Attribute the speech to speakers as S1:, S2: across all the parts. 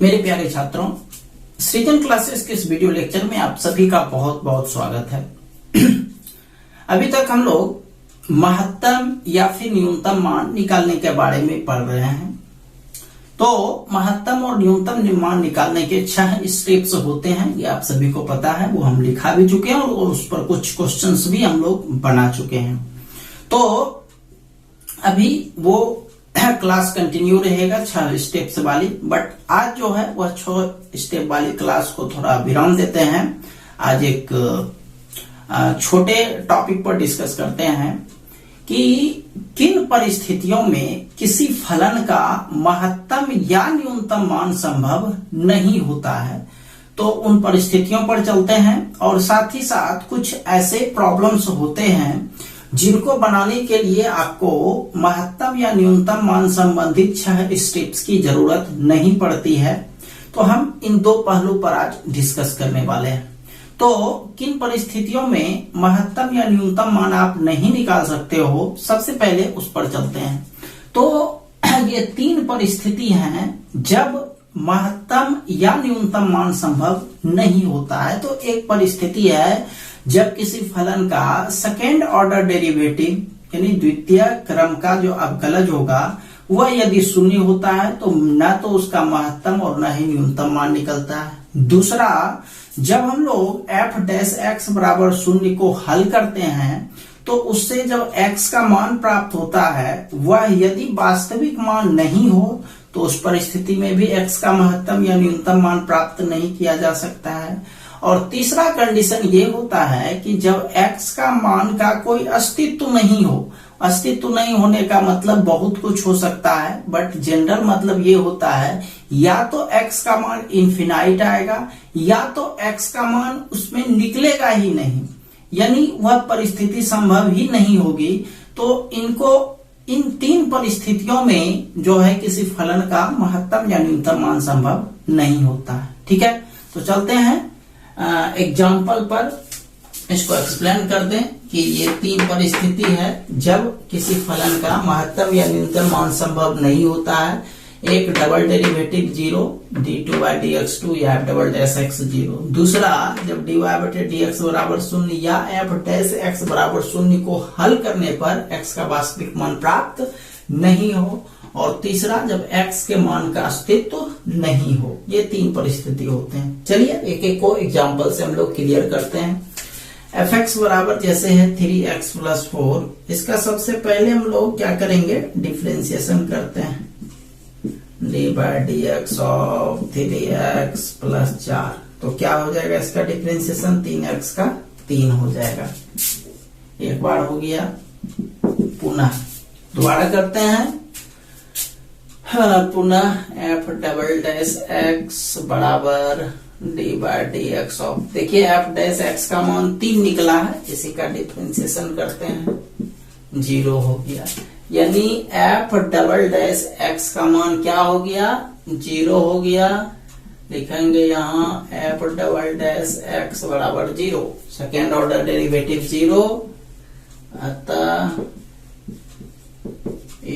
S1: मेरे प्यारे छात्रों, सृजन क्लासेस के इस वीडियो लेक्चर में आप सभी का बहुत बहुत स्वागत है। अभी तक हम लोग महत्तम या फिर न्यूनतम मान निकालने के बारे में पढ़ रहे हैं। तो महत्तम और न्यूनतम मान निकालने के 6 स्टेप्स होते हैं, ये आप सभी को पता है, वो हम लिखा भी चुके हैं और उस पर कुछ क्वेश्चंस भी हम लोग बना चुके हैं। तो अभी वो क्लास कंटिन्यू रहेगा 6 स्टेप्स वाली, बट आज जो है वह 6 स्टेप वाली क्लास को थोड़ा विराम देते हैं। आज एक छोटे टॉपिक पर डिस्कस करते हैं कि किन परिस्थितियों में किसी फलन का महत्तम या न्यूनतम मान संभव नहीं होता है। तो उन परिस्थितियों पर चलते हैं और साथ ही साथ कुछ ऐसे प्रॉब्लम्स होते हैं जिनको बनाने के लिए आपको महत्तम या न्यूनतम मान संबंधित 6 स्टेप्स की जरूरत नहीं पड़ती है। तो हम इन 2 पहलू पर आज डिस्कस करने वाले हैं। तो किन परिस्थितियों में महत्तम या न्यूनतम मान आप नहीं निकाल सकते हो, सबसे पहले उस पर चलते हैं। तो ये 3 परिस्थिति हैं जब महत्तम या न्यूनतम मान संभव नहीं होता है। तो एक परिस्थिति है जब किसी फलन का सेकेंड ऑर्डर डेरिवेटिव यानी द्वितीय क्रम का जो अवकलज होगा वह यदि शून्य होता है तो न तो उसका महत्तम और न ही न्यूनतम मान निकलता है। दूसरा, जब हम लोग f डैश x बराबर 0 को हल करते हैं तो उससे जब x का मान प्राप्त होता है वह यदि वास्तविक मान नहीं हो तो उस परिस्थिति में भी x का महत्तम या न्यूनतम मान प्राप्त नहीं किया जा सकता है। और तीसरा कंडीशन ये होता है कि जब x का मान का कोई अस्तित्व नहीं हो, अस्तित्व नहीं होने का मतलब बहुत कुछ हो सकता है, बट जनरल मतलब ये होता है या तो x का मान इनफिनाइट आएगा या तो x का मान उसमें निकलेगा ही नहीं, यानी वह परिस्थिति संभव ही नहीं होगी। तो इन 3 परिस्थितियों में जो है किसी फलन का महत्तम या न्यूनतम मान संभव नहीं होता है। ठीक है, तो चलते हैं एग्जाम्पल पर, इसको एक्सप्लेन कर दें कि ये 3 परिस्थिति है जब किसी फलन का महत्तम या न्यूनतम मान संभव नहीं होता है। एक डबल डेरिवेटिव 0 d2/dx2 या f डबल डैश x 0। दूसरा, जब dy/dx बराबर 0 या f डैश x बराबर 0 को हल करने पर x का वास्तविक मान प्राप्त नहीं हो। और तीसरा, जब x के मान का अस्तित्व नहीं हो। ये 3 परिस्थिति होते हैं। चलिए एक एक को एग्जाम्पल से हम लोग क्लियर करते हैं। fx बराबर जैसे है 3x + 4, इसका सबसे पहले हम लोग क्या करेंगे, डिफरेंशिएशन करते हैं। d/dx ऑफ 3x + 4, तो क्या हो जाएगा इसका डिफरेंशिएशन, 3x का 3 हो जाएगा। एक बार हो गया, पुनः दोबारा करते हैं। पुनः f डबल डैश x बराबर d/dx ऑफ, देखिए f डैश x का मान 3 निकला है, इसी का डिफरेंशिएशन करते हैं, 0 हो गया। यानी f डबल डैश x का मान क्या हो गया, 0 हो गया। लिखेंगे यहाँ f डबल डैश x बराबर 0, सेकेंड ऑर्डर डेरिवेटिव 0, अतः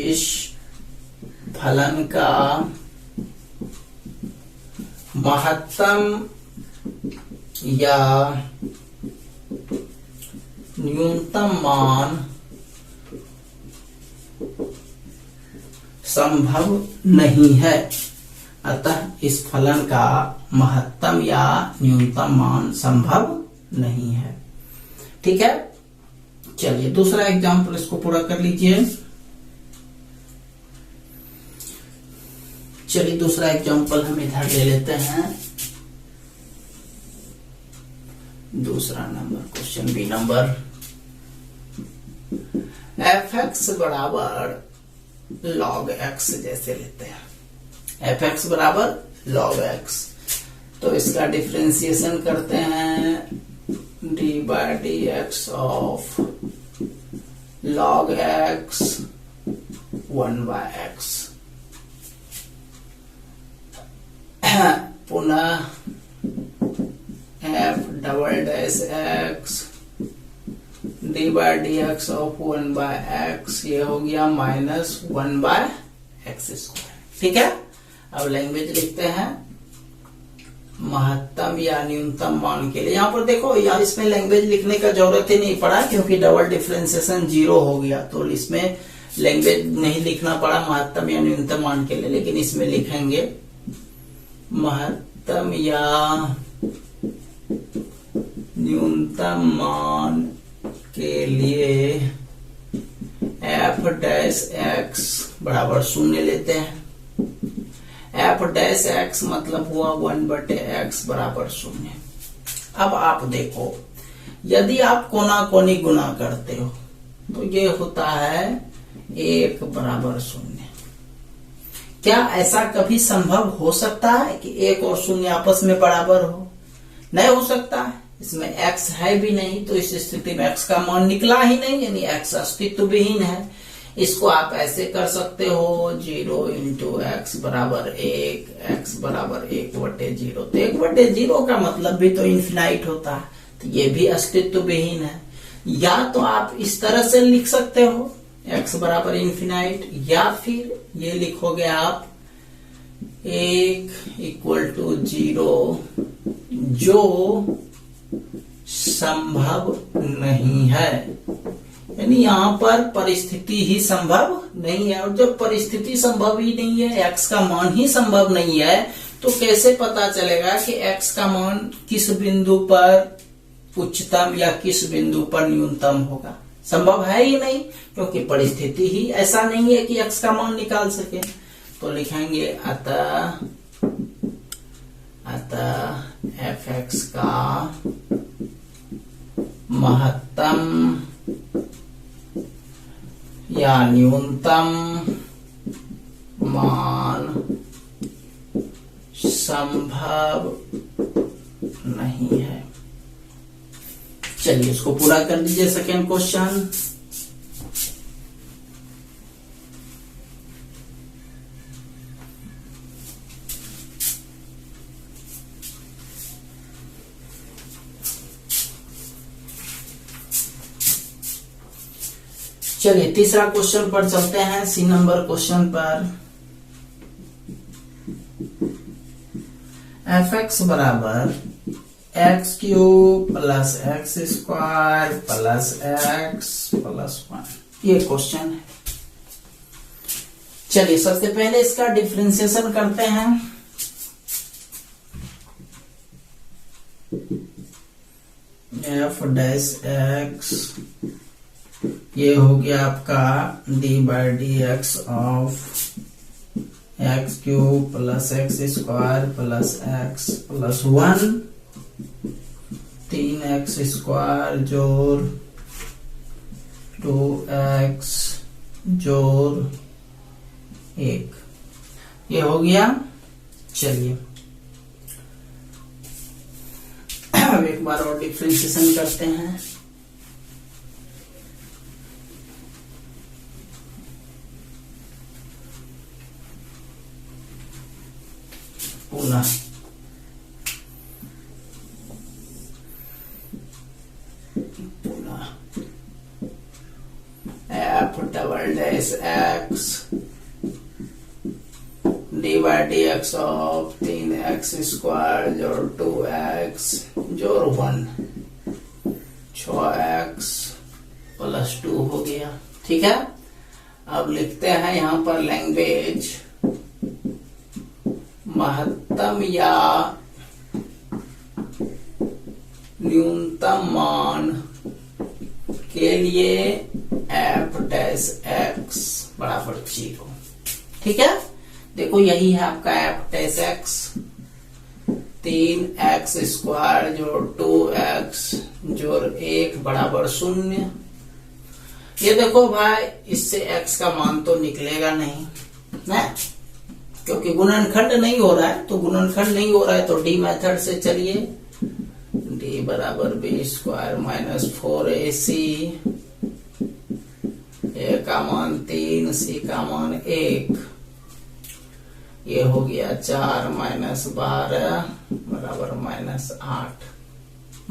S1: इस फलन का महत्तम या न्यूनतम मान संभव नहीं है। अतः इस फलन का महत्तम या न्यूनतम मान संभव नहीं है। ठीक है, चलिए दूसरा एग्जाम्पल इसको पूरा कर लीजिए। चलिए दूसरा एग्जाम्पल हम इधर ले लेते हैं। दूसरा number, question B number, fx बराबर log x जैसे लेते हैं। fx बराबर log x, तो इसका डिफरेंशिएशन करते हैं, d/dx of log x 1/x। पुनः f double dash x d/dx of 1/x, ये हो गया -1/x²। ठीक है, अब लैंग्वेज लिखते हैं। महत्तम या न्यूनतम मान के लिए। यहाँ पर देखो, यहाँ इसमें लैंग्वेज लिखने का जरूरत ही नहीं पड़ा क्योंकि डबल डिफरेंशिएशन 0 हो गया, तो इसमें लैंग्वेज नहीं लिखना पड़ा महत्तम या न्यूनतम मान के लिए। लेकिन इसमें लिखेंगे महत्तम या न्यूनतम मान के लिए f'(x) बराबर 0 लेते हैं। f'(x) मतलब हुआ 1/x बराबर 0। अब आप देखो, यदि आप कोना कोनी गुना करते हो तो ये होता है 1 बराबर 0। क्या ऐसा कभी संभव हो सकता है कि 1 और 0 आपस में बराबर हो? नहीं हो सकता है। इसमें x है भी नहीं, तो इस स्थिति में x का मान निकला ही नहीं, यानी x अस्तित्व विहीन है। इसको आप ऐसे कर सकते हो 0 इंटू x बराबर 1, x बराबर 1/0। तो 1/0 का मतलब भी तो इन्फिनाइट होता है, तो ये भी अस्तित्व विहीन है। या तो आप इस तरह से लिख सकते हो x बराबर इन्फिनाइट, या फिर ये लिखोगे आप 1 इक्वल टू 0, जो संभव नहीं है। यानी यहाँ पर परिस्थिति ही संभव नहीं है, और जब परिस्थिति संभव ही नहीं है, x का मान ही संभव नहीं है, तो कैसे पता चलेगा कि x का मान किस बिंदु पर उच्चतम या किस बिंदु पर न्यूनतम होगा? संभव है ही नहीं, क्योंकि परिस्थिति ही ऐसा नहीं है कि x का मान निकाल सके। तो लिखेंगे अतः f(x) का महत्तम या न्यूनतम मान संभव नहीं है। चलिए इसको पूरा कर दीजिए। सेकेंड क्वेश्चन, चलिए तीसरा क्वेश्चन पर चलते हैं। सी नंबर क्वेश्चन पर f(x) बराबर x³ plus x² plus x plus 1, ये क्वेश्चन है। चलिए सबसे पहले इसका डिफरेंशिएशन करते हैं। f'(x) ये हो गया आपका d/dx of x³ plus x² plus x plus 1, 3x² जोड़ 2x जोड़ 1, ये हो गया। चलिए अब एक बार और डिफरेंशिएशन करते हैं। पुनः f'(x) d/dx ऑफ 3x² जोड़ 2x जोड़ 1, 6x प्लस 2 हो गया। ठीक है, अब लिखते हैं यहाँ पर लैंग्वेज महत्तम या न्यूनतम मान के लिए f'(x) बराबर 0। ठीक है, देखो यही है आपका f'(x), 3x² जोड़ 2x जोड़ 1 बराबर 0। ये देखो भाई, इससे x का मान तो निकलेगा नहीं ना, क्योंकि गुणनखंड नहीं हो रहा है। तो गुणनखंड नहीं हो रहा है तो डी मेथड से चलिए, d बराबर b² माइनस 4ac, a का मान 3, c का मान 1, ये हो गया 4 माइनस 12 बराबर -8,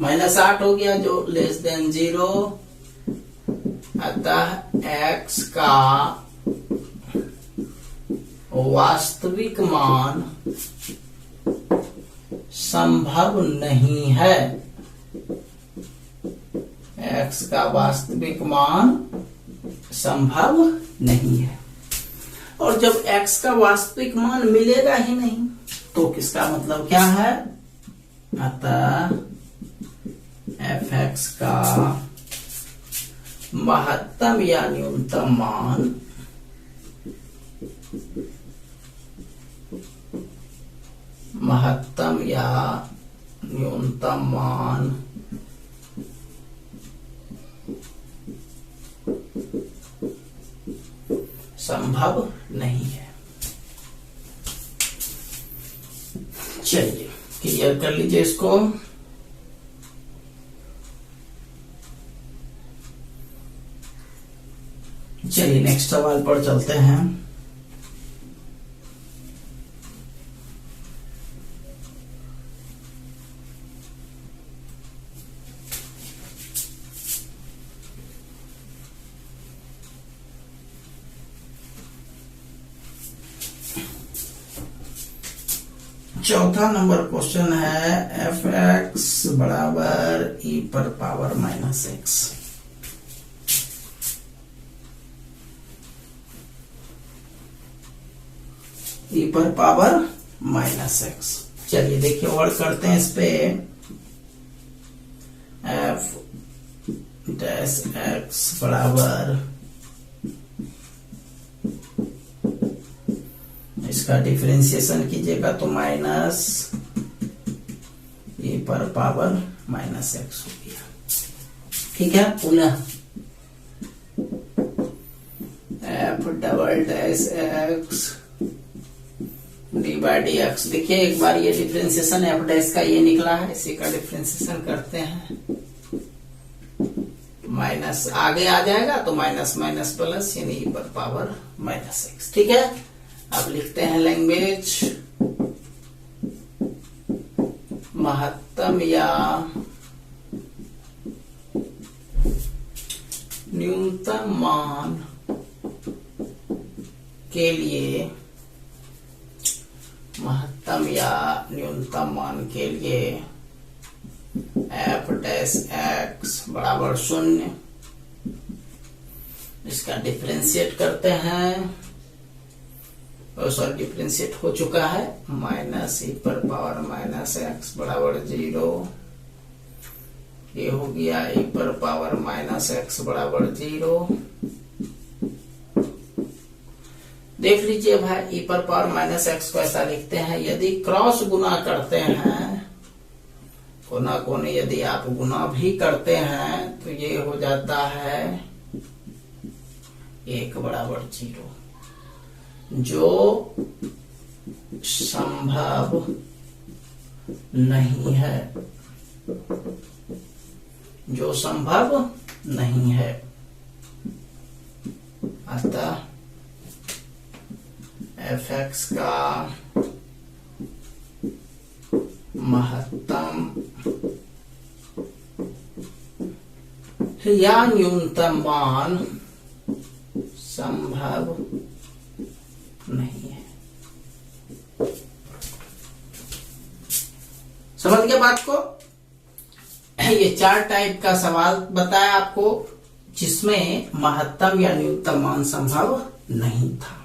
S1: -8 हो गया जो लेस देन 0। अतः x का वास्तविक मान संभव नहीं है। x का वास्तविक मान संभव नहीं है। और जब x का वास्तविक मान मिलेगा ही नहीं तो किसका मतलब क्या है? अतः f(x) का महत्तम या न्यूनतम मान संभव नहीं है। चलिए क्लियर कर लीजिए इसको। चलिए नेक्स्ट सवाल पर चलते हैं। चौथा नंबर क्वेश्चन है f(x) बराबर e पर पावर -x। e पर पावर -x। चलिए देखिए वर्क करते हैं इस पे। f(x) बराबर इसका डिफरेंशिएशन कीजिएगा तो माइनस e पर पावर -x हो गया। ठीक है, पुनः f(x) d/dx। देखिए एक बार ये डिफरेंशिएशन f' का ये निकला है, इसी का डिफरेंशिएशन करते हैं। माइनस आगे आ जाएगा तो माइनस माइनस प्लस यानी e पर पावर -x। ठीक है, अब लिखते हैं लैंग्वेज महत्तम या न्यूनतम मान के लिए, महत्तम या न्यूनतम मान के लिए f(x) बराबर 0। इसका डिफरेंशिएट करते हैं। सॉरी डिफरेंशिएट हो चुका है। माइनस e पर पावर -x बराबर 0। ये हो गया e पर पावर -x बराबर 0। देख लीजिए भाई, e पर पावर -x को ऐसा लिखते हैं, यदि क्रॉस गुना करते हैं, कोना कोने यदि आप गुना भी करते हैं तो ये हो जाता है 1 बराबर 0, जो संभव नहीं है, जो संभव नहीं है। अतः f(x) का महत्तम या न्यूनतम मान संभव नहीं है। समझ गए बात को? ये 4 टाइप का सवाल बताया आपको, जिसमें महत्तम या न्यूनतम मान संभव नहीं था।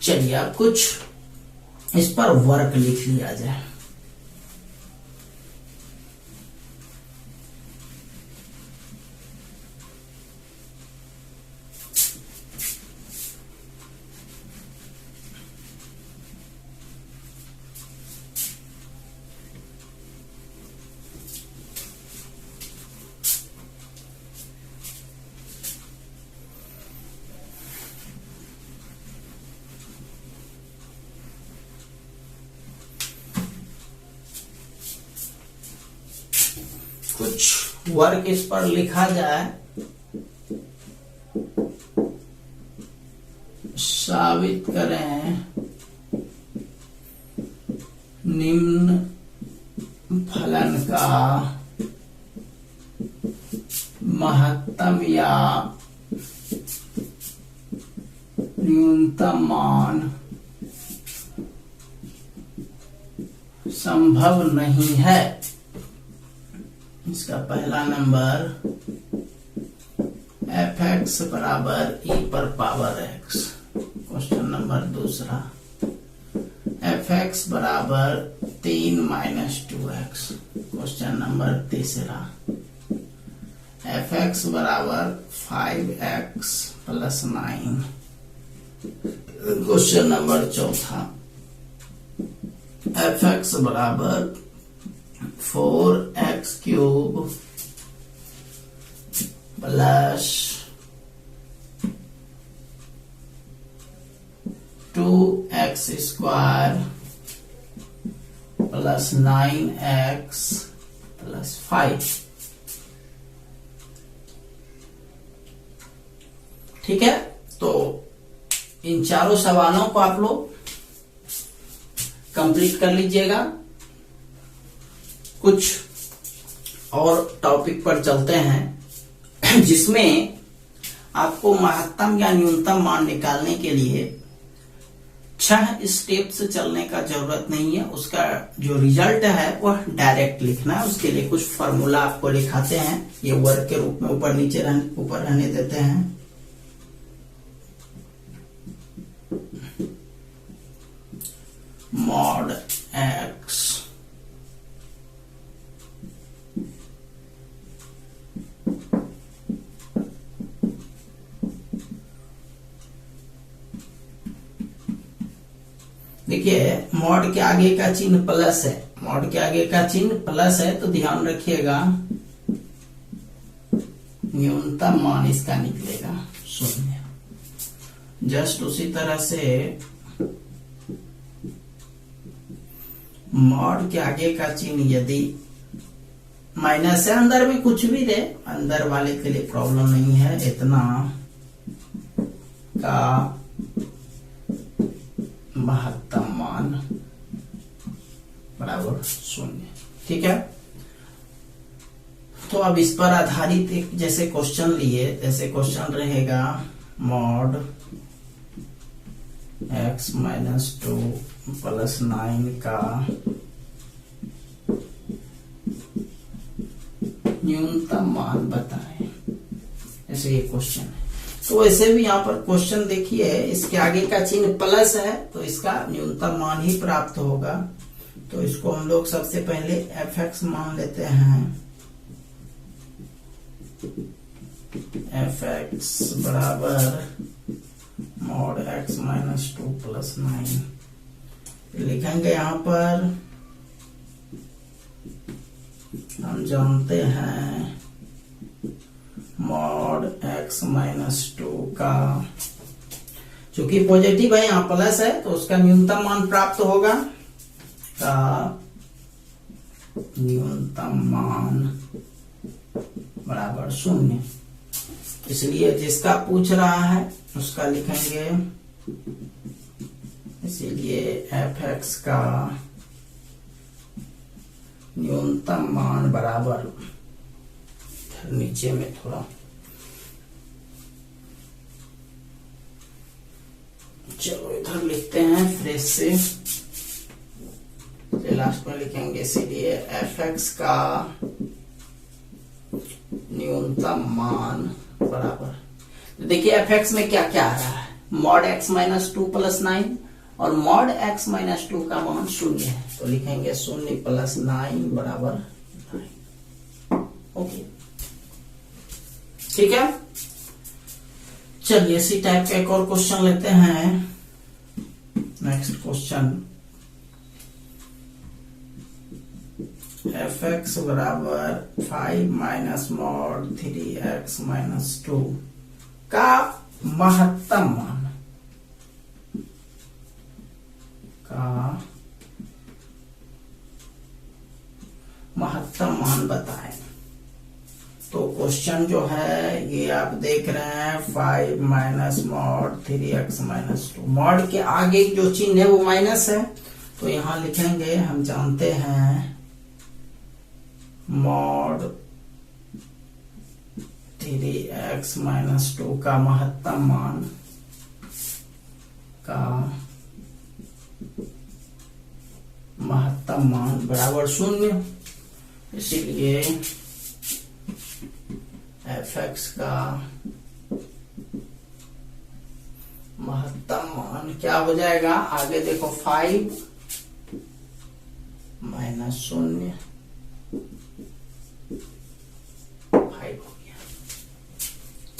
S1: चलिए अब कुछ इस पर वर्क लिख लिया जाए। कुछ वर्क इस पर लिखा जाए। साबित करें निम्न फलन का महत्तम या न्यूनतम मान संभव नहीं है। इसका पहला नंबर fx बराबर e पर पावर x। क्वेश्चन नंबर दूसरा fx बराबर 3 माइनस 2x। क्वेश्चन नंबर तीसरा fx बराबर 5x प्लस 9। क्वेश्चन नंबर चौथा fx बराबर 4x cube plus 2x square plus 9x plus 5। ठीक है, तो इन चारों सवालों को आप लोग कंप्लीट कर लीजिएगा। कुछ और टॉपिक पर चलते हैं जिसमें आपको महत्तम या न्यूनतम मान निकालने के लिए 6 स्टेप से चलने का जरूरत नहीं है। उसका जो रिजल्ट है वह डायरेक्ट लिखना है। उसके लिए कुछ फॉर्मूला आपको लिखाते हैं, ये वर्ग के रूप में ऊपर नीचे ऊपर रहने देते हैं। मॉड एक्स देखिए, मॉड के आगे का चिन्ह प्लस है। मॉड के आगे का चिन्ह प्लस है तो ध्यान रखिएगा न्यूनतम मान इसका निकलेगा 0। जस्ट उसी तरह से मॉड के आगे का चिन्ह यदि माइनस है, अंदर में कुछ भी रहे, अंदर वाले के लिए प्रॉब्लम नहीं है, इतना का महत्तम मान बराबर 0। ठीक है, तो अब इस पर आधारित एक जैसे क्वेश्चन लिए, जैसे क्वेश्चन रहेगा मॉड x माइनस 2 प्लस 9 का न्यूनतम मान बताएं। ऐसे ये क्वेश्चन है। तो वैसे भी यहाँ पर क्वेश्चन देखिए, इसके आगे का चिन्ह प्लस है तो इसका न्यूनतम मान ही प्राप्त होगा। तो इसको हम लोग सबसे पहले fx मान लेते हैं। fx बराबर मॉड x माइनस 2 प्लस 9 लिखेंगे। यहाँ पर हम जानते हैं मॉड x माइनस 2 का, चूंकि पॉजिटिव है यहाँ प्लस है तो उसका न्यूनतम मान प्राप्त होगा। का न्यूनतम मान बराबर 0। इसलिए जिसका पूछ रहा है उसका लिखेंगे। इसीलिए fx का न्यूनतम मान बराबर, नीचे में थोड़ा चलो इधर लिखते हैं फ्रेश से, लास्ट में लिखेंगे। इसीलिए fx का न्यूनतम मान बराबर, तो देखिए fx में क्या क्या आ रहा है, मॉड x माइनस 2 प्लस 9 और मॉड x माइनस 2 का मान 0 है तो लिखेंगे 0 प्लस 9 बराबर 9। ओके, ठीक है। चलिए इसी टाइप का एक और क्वेश्चन लेते हैं। नेक्स्ट क्वेश्चन fx बराबर 5 माइनस मॉड 3x माइनस 2 का महत्तम मान बताएं। तो क्वेश्चन जो है ये आप देख रहे हैं 5 minus mod 3x minus 2। Mod के आगे जो चिन्ह है वो माइनस है तो यहां लिखेंगे, हम जानते हैं मॉड 3x माइनस 2 का महत्तम मान महत्तम मान बराबर 0, इसीलिए fx का महत्तम मान क्या हो जाएगा, आगे देखो 5 माइनस 0, 5 हो गया।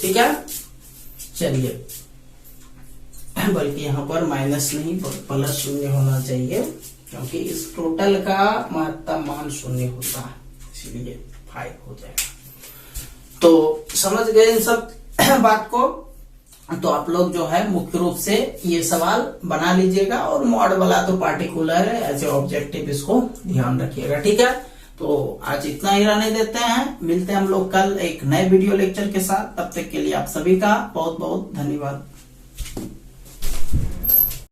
S1: ठीक है, चलिए, बल्कि यहाँ पर माइनस नहीं प्लस 0 होना चाहिए, क्योंकि इस टोटल का महत्तम मान 0 होता है, इसलिए 5 हो जाएगा। तो समझ गए इन सब बात को। तो आप लोग जो है मुख्य रूप से ये सवाल बना लीजिएगा, और मॉड वाला तो पार्टिकुलर है, ऐसे ऑब्जेक्टिव इसको ध्यान रखिएगा। ठीक है, तो आज इतना ही रहने देते हैं, मिलते हैं हम लोग कल एक नए वीडियो लेक्चर के साथ। तब तक के लिए आप सभी का बहुत बहुत धन्यवाद।